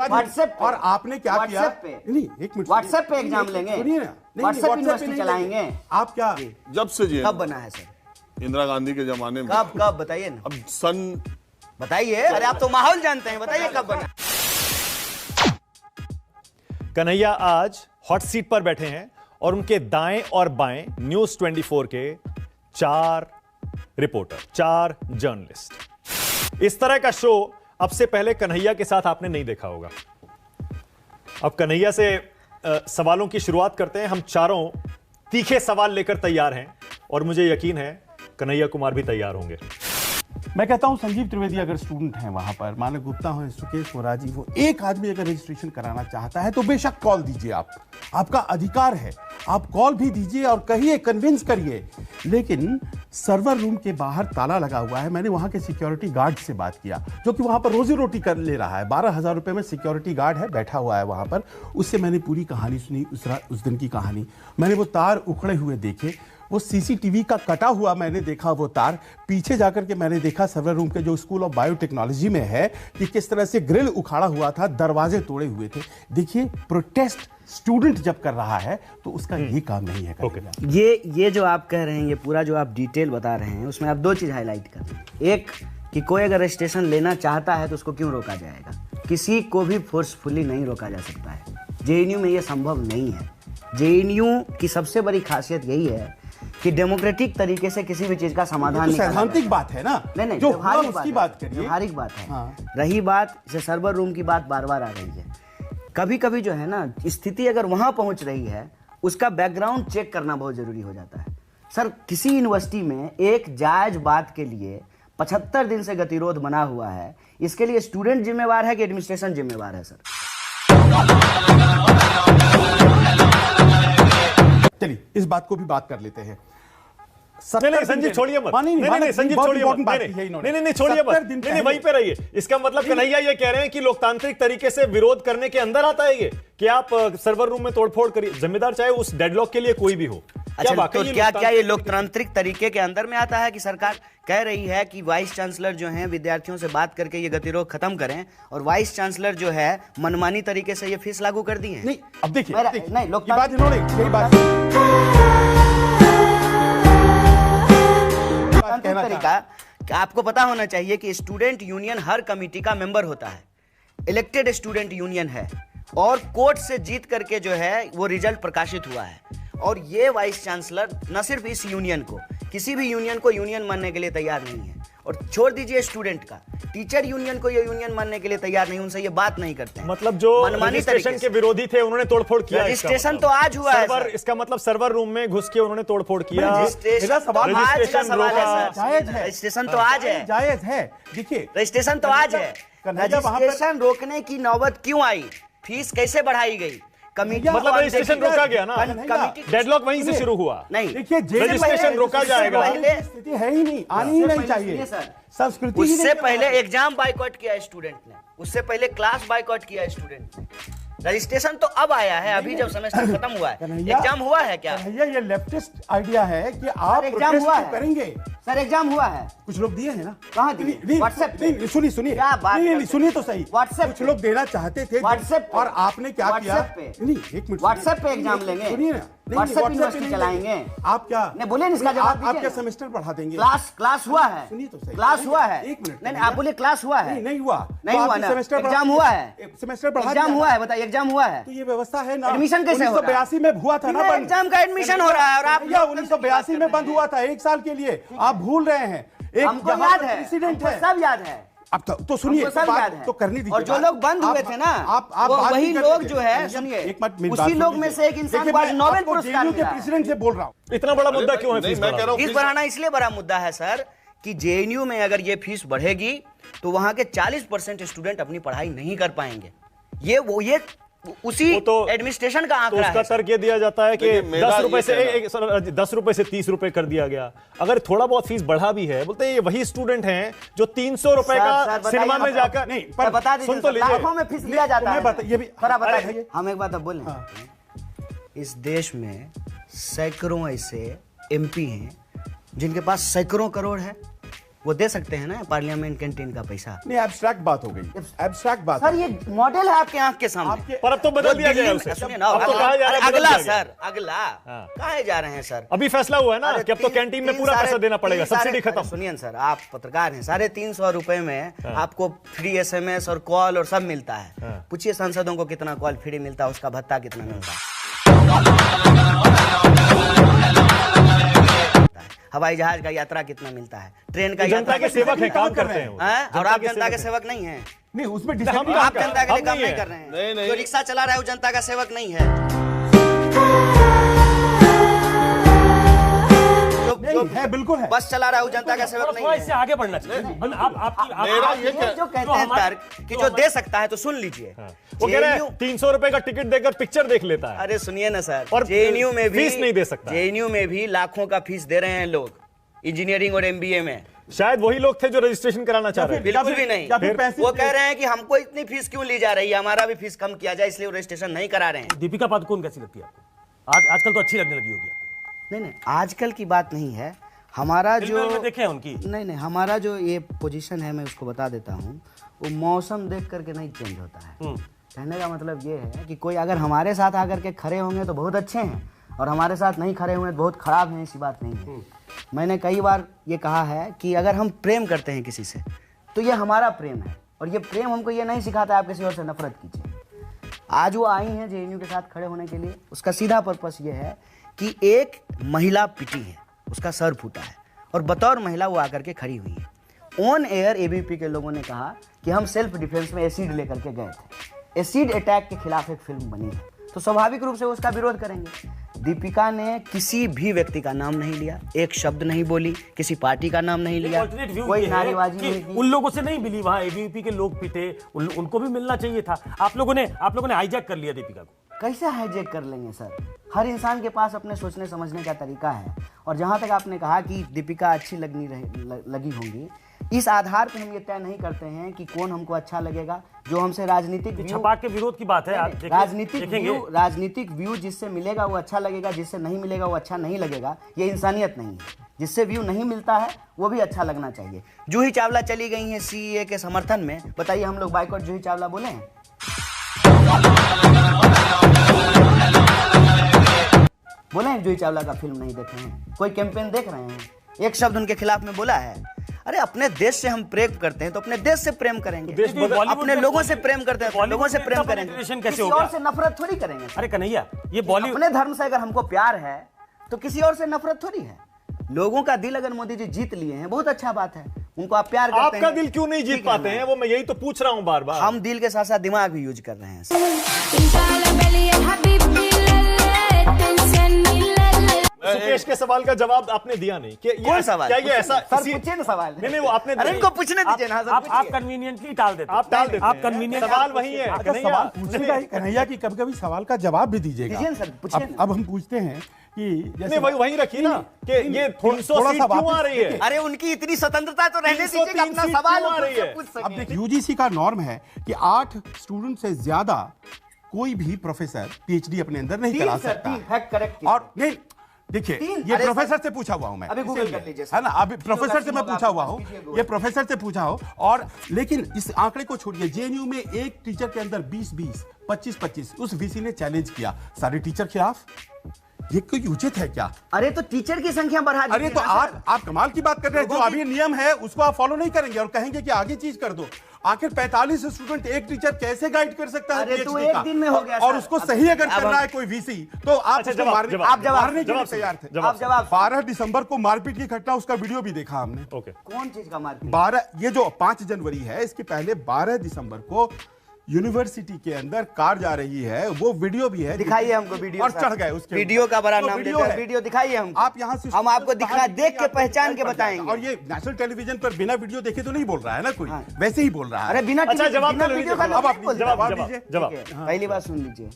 बाद व्हाट्सएप और आपने क्या किया? नहीं, एक मिनट, व्हाट्सएप पे एग्जाम लेंगे, सुनिए ना, व्हाट्सएप यूनिवर्सिटी चलाएंगे। आप क्या जब से जी कब बना है सर? इंदिरा गांधी के जमाने में। कब बताइए ना, अब सन बताइए। अरे आप तो माहौल जानते हैं, बताइए कब बना। कन्हैया आज हॉट सीट पर बैठे हैं और उनके दाएं और बाएं न्यूज 24 के 4 रिपोर्टर, 4 जर्नलिस्ट। इस तरह का शो अब से पहले कन्हैया के साथ आपने नहीं देखा होगा। अब कन्हैया से सवालों की शुरुआत करते हैं। हम चारों तीखे सवाल लेकर तैयार हैं और मुझे यकीन है कन्हैया कुमार भी तैयार होंगे। मैं कहता हूं संजीव त्रिवेदी अगर स्टूडेंट हैं वहां पर, मानव गुप्ता हो, सुकेश हो, राजीव हो, एक आदमी अगर रजिस्ट्रेशन कराना चाहता है तो बेशक कॉल दीजिए। आप, आपका अधिकार है, आप कॉल भी दीजिए और कहिए, कन्विंस करिए। लेकिन सर्वर रूम के बाहर ताला लगा हुआ है। मैंने वहां के सिक्योरिटी गार्ड से बात किया जो कि वहां पर रोजी रोटी कर ले रहा है। 12,000 रुपए में सिक्योरिटी गार्ड है, बैठा हुआ है वहां पर। उससे मैंने पूरी कहानी सुनी, उस दिन की कहानी। मैंने वो तार उखड़े हुए देखे, वो सीसीटीवी का कटा हुआ मैंने देखा वो तार। पीछे जाकर के मैंने देखा सर्वर रूम के जो स्कूल ऑफ बायोटेक्नोलॉजी में है कि किस तरह से ग्रिल उखाड़ा हुआ था, दरवाजे तोड़े हुए थे। देखिए, प्रोटेस्ट स्टूडेंट जब कर रहा है तो उसका ये काम नहीं है। ये जो आप कह रहे हैं, ये पूरा जो आप डिटेल बता रहे हैं, उसमें आप 2 चीज हाईलाइट कर रहे हैं। एक कि कोई अगर रजिस्ट्रेशन लेना चाहता है तो उसको क्यों रोका जाएगा? किसी को भी फोर्सफुली नहीं रोका जा सकता है। जेएनयू में ये संभव नहीं है। जेएनयू की सबसे बड़ी खासियत यही है कि डेमोक्रेटिक तरीके से किसी भी चीज का समाधान नहीं। सैद्धांतिक बात है ना, नहीं जो व्यवहारिक उसकी बात करिए, व्यवहारिक बात है। हाँ। रही बात जैसे सर्वर रूम की बात बार बार आ रही है, कभी कभी जो है ना स्थिति अगर वहां पहुंच रही है, उसका बैकग्राउंड चेक करना बहुत जरूरी हो जाता है। सर, किसी यूनिवर्सिटी में एक जायज बात के लिए 75 दिन से गतिरोध बना हुआ है, इसके लिए स्टूडेंट जिम्मेवार है कि एडमिनिस्ट्रेशन जिम्मेवार है? सर चलिए इस बात को भी बात कर लेते हैं। नहीं संजीव छोड़िए मत, नहीं संजीव छोड़िए मत, नहीं छोड़िए मत, नहीं वहीं पे रहिए। इसका मतलब कन्हैया ये कह रहे हैं कि लोकतांत्रिक तरीके से विरोध करने के अंदर आता है ये कि आप सर्वर रूम में तोड़फोड़ करिए, जिम्मेदार चाहे उस डेडलॉक के लिए कोई भी हो। अच्छा, तो क्या ये लोकतांत्रिक तरीके के अंदर में आता है कि सरकार कह रही है कि वाइस चांसलर जो हैं विद्यार्थियों से बात करके ये गतिरोध खत्म करें, और वाइस चांसलर जो है मनमानी तरीके से ये फीस लागू कर दी है? नहीं, अब देखिए, नहीं तरीका आपको पता होना चाहिए कि स्टूडेंट यूनियन हर कमेटी का मेंबर होता है, इलेक्टेड स्टूडेंट यूनियन है, और कोर्ट से जीत करके जो है वो रिजल्ट प्रकाशित हुआ है। और ये वाइस चांसलर न सिर्फ इस यूनियन को, किसी भी यूनियन को यूनियन मानने के लिए तैयार नहीं है। और छोड़ दीजिए स्टूडेंट का, टीचर यूनियन को ये यूनियन मानने के लिए तैयार नहीं, उनसे ये बात नहीं करते हैं। मतलब जो रजिस्ट्रेशन के विरोधी थे उन्होंने तोड़फोड़ किया। रजिस्ट्रेशन तो आज हुआ है सर। इसका मतलब सर्वर रूम में घुस के उन्होंने तोड़फोड़ किया। रजिस्ट्रेशन तो आज है, जायज है। देखिए, रजिस्ट्रेशन तो आज है। रजिस्ट्रेशन रोकने की नौबत क्यों आई? फीस कैसे बढ़ाई गई? मतलब रजिस्ट्रेशन रोका गया ना, डेडलॉक वहीं से शुरू हुआ। नहीं, देखिए, रजिस्ट्रेशन रोका जाएगा, स्थिति है ही नहीं, आनी ही नहीं चाहिए। संस्कृति उससे पहले एग्जाम बाइकॉट किया स्टूडेंट ने, उससे पहले क्लास बाइकॉट किया स्टूडेंट ने। रजिस्ट्रेशन तो अब आया है, अभी जब सेमेस्टर खत्म हुआ है। एग्जाम हुआ है क्या? ये लेफ्टिस्ट आइडिया है कि आप एग्जाम हुआ है, करेंगे। सर एग्जाम हुआ है, कुछ लोग दिए हैं ना। कहाँ दिए? व्हाट्सएप पे। सुनिए सुनिए तो सही। व्हाट्सएप कुछ लोग देना चाहते थे व्हाट्सएप, और आपने क्या किया? नहीं, एक मिनट, व्हाट्सएप पे एग्जाम लेंगे, सुनिए ना, व्हाट्सएप यूनिवर्सिटी चलाएंगे। आप क्या नहीं बोले, इसका जवाब आप क्या सेमेस्टर बढ़ा देंगे? क्लास हुआ है, सुनिए तो सही, क्लास हुआ है। एक मिनट, नहीं आप बोले क्लास हुआ है। नहीं हुआ, नहीं हुआ ना, एग्जाम हुआ है, सेमेस्टर बढ़ा, एग्जाम हुआ है, बताइए एग्जाम हुआ है तो ये व्यवस्था है ना। एडमिशन कैसे हो रहा है? 1982 में हुआ था ना, एग्जाम का एडमिशन हो रहा है, और आप 1982 में बंद हुआ था 1 साल के लिए। आप भूल रहे हैं। हमको याद है, प्रेसिडेंट है, सब याद है। अब तो सुनिए, सब याद है तो करनी दीजिए। और जो लोग बंद हुए थे ना, आप वही लोग जो है, सुनिए, उसी लोग में से एक इंसान को आज नोबेल पुरस्कार मिला है। प्रेसिडेंट से बोल रहा हूं। इतना बड़ा मुद्दा क्यों है? मैं कह रहा हूं फीस बढ़ाना इसलिए बड़ा मुद्दा है सर कि जेएनयू में अगर ये फीस बढ़ेगी तो वहां के 40% स्टूडेंट अपनी पढ़ाई नहीं कर पाएंगे। ये उसी एडमिनिस्ट्रेशन का आंकड़ा है। उसका तर्क ये दिया जाता है कि 10 रुपए से 30 रुपए कर दिया गया। अगर थोड़ा बहुत फीस बढ़ा भी है, बोलते हैं ये वही स्टूडेंट हैं जो 300 रुपए का सिनेमा में जाकर, नहीं पर बता दीजिए, तो लाखों में फीस लिया जाता है। ये भी हम एक बात अब बोलें, इस देश में सैकड़ों ऐसे एमपी हैं जिनके पास सैकड़ों करोड़ है, वो दे सकते हैं ना पार्लियामेंट कैंटीन का पैसा। नहीं, एब्स्ट्रैक्ट बात हो गई, एब्स्ट्रैक्ट बात। सर ये मॉडल है आपके आंख के सामने। पर अब तो बदल दिया गया है उसे। सुनिए ना, अब तो कहा जा रहा है अगला बदल दिया सर, अगला कहाँ जा रहे हैं सर? अभी फैसला हुआ है ना कि अब तो कैंटीन में पूरा पैसा देना पड़ेगा, सब्सिडी खत्म। सुनिए सर, आप पत्रकार हैं, 350 रुपए में आपको फ्री SMS और कॉल और सब मिलता है। पूछिए सांसदों को कितना कॉल फ्री मिलता है, उसका भत्ता कितना मिलता है, हवाई जहाज का यात्रा कितना मिलता है, ट्रेन का जनता के सेवक है, काम करते हैं वो। और आप जनता के सेवक नहीं है। नहीं, उसमें आप डिसएग्री जनता के लिए काम नहीं नहीं है। कर रहे हैं। नहीं, नहीं। जो रिक्शा चला रहा है वो जनता का सेवक नहीं है। है, बिल्कुल है। बस चला रहा है वो जनता का सेवक नहीं है। इससे आगे बढ़ना चाहिए। मेरा ये ये जो कहते हैं तर्क कि जो दे सकता है तो सुन लीजिए। वो कह रहे हैं 300 रुपए का टिकट देकर पिक्चर देख लेता है। अरे सुनिए ना सर, और JNU में भी फीस नहीं दे सकता। JNU में भी लाखों का फीस दे रहे हैं लोग इंजीनियरिंग और MBA में। शायद वही लोग थे जो रजिस्ट्रेशन कराना चाह रहे थे। बिल्कुल भी नहीं। या फिर पैसे वो कह रहे हैं कि हमको इतनी फीस क्यों ली जा रही है, हमारा भी फीस कम किया जाए, इसलिए वो रजिस्ट्रेशन नहीं करा रहे हैं। दीपिका पादुकोण कैसी लगती है आपको? आजकल तो अच्छी लगने लगी होगी आपको। नहीं, आजकल की बात नहीं है। हमारा फिल्में जो में देखे हैं उनकी। नहीं, हमारा जो ये पोजीशन है, मैं उसको बता देता हूँ, वो मौसम देख करके नहीं चेंज होता है। कहने का मतलब ये है कि कोई अगर हमारे साथ आकर के खड़े होंगे तो बहुत अच्छे हैं, और हमारे साथ नहीं खड़े हुए तो बहुत खराब हैं, ऐसी बात नहीं है। मैंने कई बार ये कहा है कि अगर हम प्रेम करते हैं किसी से तो ये हमारा प्रेम है, और ये प्रेम हमको ये नहीं सिखाता आप किसी और से नफरत कीजिए। आज वो आई हैं JNU के साथ खड़े होने के लिए, उसका सीधा पर्पस ये है कि एक महिला पिटी है, उसका सर फूटा है, और बतौर महिला वो आकर के खड़ी हुई है। ऑन एयर ABP के लोगों ने कहा कि हम सेल्फ डिफेंस में एसिड लेकर के गए थे, एसिड अटैक के खिलाफ एक फिल्म बनी है, तो स्वाभाविक रूप से वो उसका विरोध करेंगे। दीपिका ने किसी भी व्यक्ति का नाम नहीं लिया, एक शब्द नहीं बोली, किसी पार्टी का नाम नहीं लिया, Alternate view कोई ये है नारेबाजी कि नहीं की। उन लोगों से नहीं मिली, वहां ABP के लोग पिटे, उनको भी मिलना चाहिए था। आप लोगों ने हाईजैक कर लिया दीपिका को। कैसे हाईजैक कर लेंगे सर? हर इंसान के पास अपने सोचने समझने का तरीका है, और जहां तक आपने कहा कि दीपिका अच्छी लगी होंगी, इस आधार पर हम ये तय नहीं करते हैं कि कौन हमको अच्छा लगेगा। जो हमसे राजनीतिक छपाक के विरोध की बात है। आप राजनीतिक व्यू जिससे मिलेगा वो अच्छा लगेगा, जिससे नहीं मिलेगा वो अच्छा नहीं लगेगा, ये इंसानियत नहीं है। जिससे व्यू नहीं मिलता है वो भी अच्छा लगना चाहिए। जूही चावला चली गई हैं CEA के समर्थन में, बताइए हम लोग बाइकआउट जूही चावला बोले हैं? बोले हैं जूही चावला का फिल्म नहीं देखे हैं? कोई कैंपेन देख रहे हैं? एक शब्द उनके खिलाफ में बोला है? अरे अपने देश से हम प्रेम करते हैं तो अपने देश से प्रेम करेंगे, अपने लोगों से प्रेम करते हैं तो लोगों से प्रेम करेंगे, किसी और से नफरत थोड़ी करेंगे। अरे कन्हैया, ये बॉलीवुड, अपने धर्म से अगर हमको प्यार है तो किसी और से नफरत थोड़ी है। लोगों का दिल अगर मोदी जी जीत लिए हैं, बहुत अच्छा बात है, उनको आप प्यार करते हैं। आपका दिल क्यों नहीं जीत पाते हैं, वो मैं यही तो पूछ रहा हूं बार बार। हम दिल के साथ साथ दिमाग भी यूज कर रहे हैं। सुकेश के सवाल का जवाब आपने दिया नहीं कि कौन सवाल? क्या ये ऐसा सर पूछिए ना सवाल। नहीं वो आपने अरे इनको पूछने दीजिए ना सर। आप कन्वीनियंटली टाल देते हैं। आप टाल देते आप हैं। कन्वीनियंट, सवाल वही है अगर कन्हैया। सवाल पूछने का ही कन्हैया की कभी-कभी सवाल का जवाब भी दीजिएगा। दीजिए ना सर, पूछिए ना। अब हम पूछते हैं कि नहीं वही रखिए ना कि ये 300 थोड़ा सीट सा क्यों आ वापस रही है? अरे उनकी इतनी स्वतंत्रता तो रहने 303 दीजिए, अपना सीट सवाल क्यों आ रही है? पूछ अब सके। देखिए UGC का नॉर्म है कि 8 स्टूडेंट से ज्यादा कोई भी प्रोफेसर PhD अपने अंदर नहीं करा सकता। करेक्ट। और नहीं देखिए, ये अरे प्रोफेसर से पूछा हुआ हूं मैं, अभी गूगल कर लीजिए है ना, अभी प्रोफेसर से मैं पूछा हुआ हूं, ये प्रोफेसर से पूछा हो। और लेकिन इस आंकड़े को छोड़िए, JNU में एक टीचर के अंदर 20-20, 25-25, उस VC ने चैलेंज किया, सारे टीचर खिलाफ। ये कोई उचित है क्या? अरे तो टीचर की संख्या बढ़ा दीजिए। अरे तो आप कमाल की बात कर रहे हैं। जो अभी नियम है उसको आप फॉलो नहीं करेंगे और कहेंगे कि आगे चीज कर दो। आखिर 45 स्टूडेंट एक टीचर कैसे गाइड कर सकता है? अरे तो PhD एक का? दिन में हो गया और सर। उसको सही अगर कर रहा है कोई VC तो आप अच्छा, उसको जवाब, मारने जवाब, आप जवाब, मारने के लिए जवाब तैयार थे। आप जवाब। 12 दिसंबर को मारपीट की घटना, उसका वीडियो भी देखा हमने। ओके, कौन चीज का मारपीट? 12, ये जो 5 जनवरी है, इसके पहले 12 दिसंबर को यूनिवर्सिटी के अंदर कार जा रही है, वो वीडियो भी है। दिखाइए हमको वीडियो। और चढ़ गए उसके वीडियो का बड़ा वो नाम वीडियो देते हैं, है। वीडियो दिखाइए हमको। आप यहाँ से हम आपको दिखा बाहर देख के आपको पहचान के पड़ जाएगा। बताएंगे। और ये नेशनल टेलीविजन पर बिना वीडियो देखे तो नहीं बोल रहा है ना कोई, हाँ। वैसे ही बोल रहा है। अरे बिना अच्छा, जवाब बिना तो वीडियो का लीजिए, लोग अब आप नहीं बोलते। जवाब जवाब दीजिए। जवाब। ठीक है, पहली बात सुन लीजिए।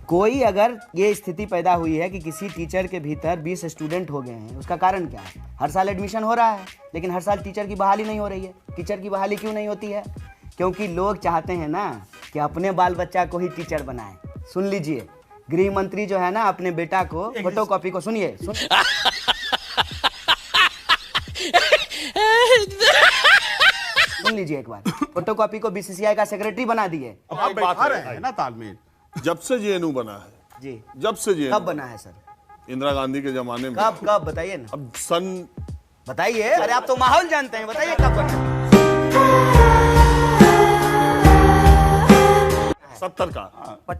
कोई अगर ये स्थिति पैदा हुई है कि किसी टीचर के भीतर 20 स्टूडेंट हो गए हैं, उसका कारण क्या है? हर साल एडमिशन हो रहा है, लेकिन हर साल टीचर की बहाली नहीं हो रही है। टीचर की बहाली क्यों नहीं होती है? क्योंकि लोग चाहते हैं ना कि अपने बाल बच्चा को ही टीचर बनाएं। सुन लीजिए, गृह मंत्री जो है ना, अपने बेटा को फोटोकॉपी को सुनिए लीजिए एक बार। फोटोकॉपी को बीसीसीआई का सेक्रेटरी बना दिए। अब आप बैठा रहे हैं ना तालमेल। जब से जेएनयू बना है, जी जब से जेएनयू कब बना है सर? इंदिरा गांधी के जमाने में। कब बताइए ना, अब सन बताइए। अरे आप तो माहौल जानते हैं, बताइए कब बना? 70 का।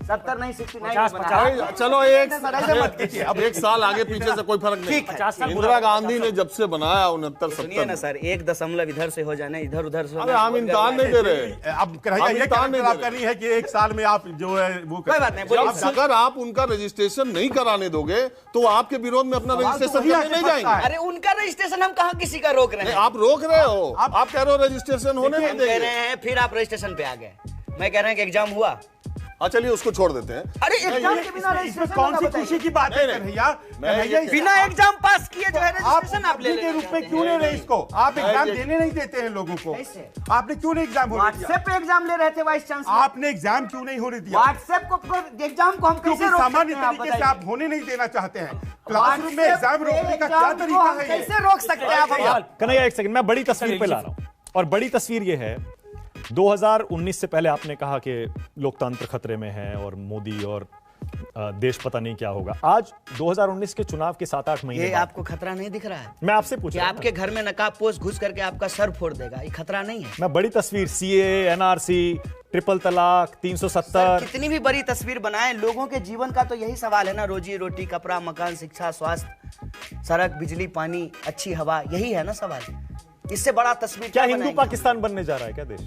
70 नहीं 69 50, बना 50। है। चलो ऐसे मत कीजिए। अब एक साल आगे पीछे से कोई फर्क नहीं। ठीक है। 50 साल इंदिरा गांधी ने जब से बनाया 69 सुनिए ना 70। सर, 1 दशमलव इधर से हो जाने, इधर उधर से अरे हम इम्तिहान नहीं दे रहे। अब कन्हैया हम ये इम्तिहान नहीं आप दे कर रही है कि एक साल में आप जो है वो कोई बात नहीं, बोलिए अब सर। अगर आप उनका रजिस्ट्रेशन नहीं कराने दोगे तो आपके विरोध में अपना रजिस्ट्रेशन वही करने आके नहीं फंसता जाएंगे। है। अरे उनका रजिस्ट्रेशन हम कहाँ किसी का रोक रहे नहीं, हैं? आप रोक रहे हो। आप कह रहे हो रजिस्ट्रेशन होने नहीं हम कह देंगे। रहे हैं, फिर आप रजिस्ट्रेशन पे आ गए। मैं कह रहे हैं कि एग्जाम हुआ। हाँ चलिए उसको छोड़ देते हैं। अरे एग्जाम के बिना इसमें रजिस्ट्रेशन कौन सी बताइए। खुशी की बात है कन्हैया? कन्हैया इस- बिना एग्जाम पास किए जो है आप रजिस्ट्रेशन आप ले के लेना रूप में चाहते क्यों ले रहे इसको? आप एग्जाम ये- देने नहीं देते हैं लोगों को। कैसे? आपने क्यों नहीं एग्जाम होने दिया? व्हाट्सएप पे एग्जाम ले रहे थे वाइस चांसलर। आपने एग्जाम क्यों नहीं होने दिया? व्हाट्सएप को एग्जाम को हम क्योंकि कैसे रोक सामान्य सकते हैं? आप तरीके से बताइए। आप होने नहीं देना चाहते हैं। क्लासरूम में एग्जाम रोकने का क्या एग्जाम को तरीका हम है ये? कैसे रोक सकते हैं? आप बताइए। कन्हैया एक सेकंड, मैं बड़ी तस्वीर पे ला रहा हूं। और बड़ी तस्वीर ये है, 2019 से पहले आपने कहा कि लोकतंत्र खतरे में है और मोदी और देश पता नहीं क्या होगा। आज 2019 के चुनाव के 7-8 महीने ये बाद आपको खतरा नहीं दिख रहा है मैं आपसे पूछ कि रहा हूं आपके घर में नकाबपोश घुस करके आपका सर फोड़ देगा? ये खतरा नहीं है। मैं बड़ी तस्वीर, सीए, एनआरसी, ट्रिपल तलाक, 370। कितनी भी बड़ी तस्वीर बनाए, लोगों के जीवन का तो यही सवाल है ना, रोजी रोटी, कपड़ा, मकान, शिक्षा, स्वास्थ्य, सड़क, बिजली, पानी, अच्छी हवा, यही है ना सवाल। इससे बड़ा तस्वीर क्या हिंदू बनाएंगे? पाकिस्तान बनने जा रहा है क्या देश?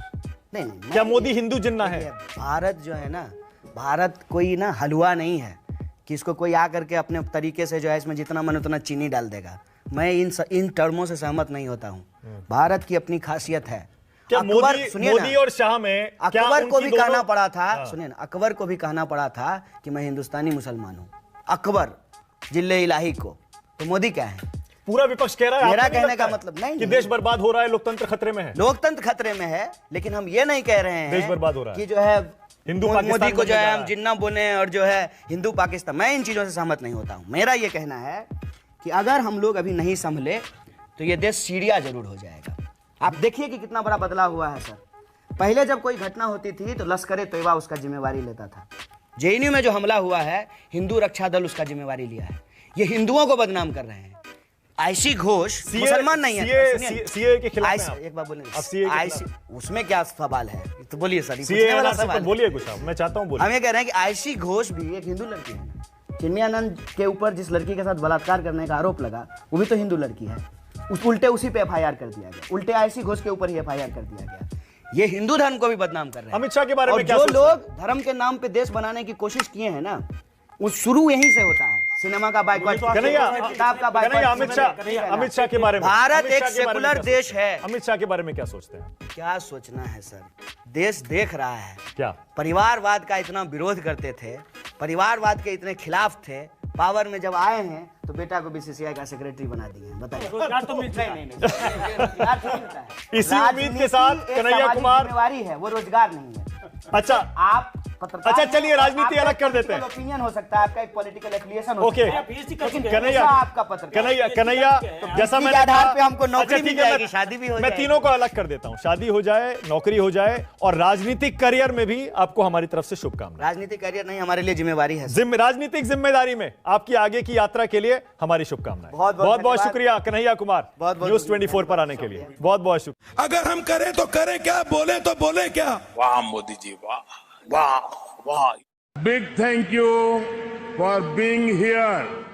नहीं, क्या मोदी हिंदू जिन्ना है? भारत जो है ना, भारत कोई ना हलवा नहीं है कि इसको कोई आकर के अपने तरीके से जो है इसमें जितना मन उतना चीनी डाल देगा। मैं इन टर्मों से सहमत नहीं होता हूँ। भारत की अपनी खासियत है। क्या अकबर, सुनिए मोदी ना, और शाह में क्या अकबर को उनकी भी कहना दोनों- पड़ा था, सुनिए ना, अकबर को भी कहना पड़ा था कि मैं हिंदुस्तानी मुसलमान हूँ। अकबर जिल्ले इलाही को, तो मोदी क्या है? पूरा विपक्ष कह रहा है, मेरा आपको नहीं कहने लगता का है मतलब नहीं कि है। देश बर्बाद हो रहा है, लोकतंत्र खतरे में है? लोकतंत्र खतरे में है, लेकिन हम ये नहीं कह रहे हैं देश बर्बाद हो रहा है। कि जो है हिंदू मोदी पाकिस्तान को जो बनने है जा हम रहा है। जिन्ना बोले और जो है हिंदू पाकिस्तान, मैं इन चीजों से सहमत नहीं होता हूं। मेरा ये कहना है कि अगर हम लोग अभी नहीं संभले तो ये देश सीरिया जरूर हो जाएगा। आप देखिए कि कितना बड़ा बदलाव हुआ है सर। पहले जब कोई घटना होती थी तो लश्कर तैयबा उसका जिम्मेवारी लेता था। जेएनयू में जो हमला हुआ है, हिंदू रक्षा दल उसका जिम्मेवारी लिया है। ये हिंदुओं को बदनाम कर रहे हैं। आईसी घोष मुसलमान नहीं है। सीए के खिलाफ हैं आप? एक बार बोले, अब CA के आईसी उसमें क्या सवाल है? तो बोलिए सर, ये सीए पूछने वाला एनआरसी सवाल पर है। बोलिए कुछ आप, मैं चाहता हूं बोलिए। हम ये कह रहे हैं कि आईसी घोष भी एक हिंदू लड़की है ना। चिन्मयानंद के ऊपर जिस लड़की के साथ बलात्कार करने का आरोप लगा, वो भी तो हिंदू लड़की है। उल्टे उसी पे एफआईआर कर दिया गया, उल्टे आईसी घोष के ऊपर ही एफआईआर कर दिया गया। ये हिंदू धर्म को भी बदनाम कर रहे हैं। अमित शाह के बारे में और क्या जो सोचते हैं? लोग धर्म के नाम पे देश बनाने की कोशिश किए हैं ना, वो शुरू यहीं से होता है। सिनेमा का बाइकआउट, कन्हैया, किताब का कन्हैया, बाइकआउट। अमित शाह के बारे में, भारत अमित एक शाह के बारे में सेकुलर क्या देश सोचते हैं? है। अमित शाह के बारे में क्या सोचते हैं? क्या सोचना है सर, देश देख रहा है। क्या परिवारवाद का इतना विरोध करते थे, परिवारवाद के इतने खिलाफ थे, पावर में जब आए हैं तो बेटा को बीसीसीआई का सेक्रेटरी बना दिए। बताइए, रोजगार तो मिल नहीं, रोजगार नहीं मिलता है। इसी उम्मीद के साथ राजनीति एक कन्हैया सामाजिक कुमार- जिम्मेवारी है, वो रोजगार नहीं है। अच्छा, आप पत्रकार अच्छा, हैं, चलिए, राजनीति आपका अलग कर देते हैं। ओपिनियन हो सकता है, आपका एक पॉलिटिकल एफिलिएशन हो ओके। सकता है। PhD कर लेकिन चुके हैं। कन्हैया, कैसा आपका पत्रकार? कन्हैया, जैसा इसी के मैंने आधार कहा- पे हमको नौकरी अच्छा, मिल ठीक है, जाएगी, शादी भी हो मैं जाएगी। तीनों को अलग कर देता हूं। शादी हो जाए, नौकरी हो जाए, और राजनीतिक करियर में भी आपको हमारी तरफ से शुभकामनाएं। राजनीतिक करियर नहीं, हमारे लिए जिम्मेवारी है। राजनीतिक जिम्मेदारी में आपकी आगे की यात्रा के लिए हमारी शुभकामनाएं। बहुत बहुत धन्यवाद। शुक्रिया कन्हैया कुमार, बहुत न्यूज़ 24 पर आने के लिए बहुत बहुत शुक्रिया। अगर हम करें तो करें क्या, बोले तो बोले क्या। वाह मोदी जी, वाह वाह वाह। Big thank you for being here.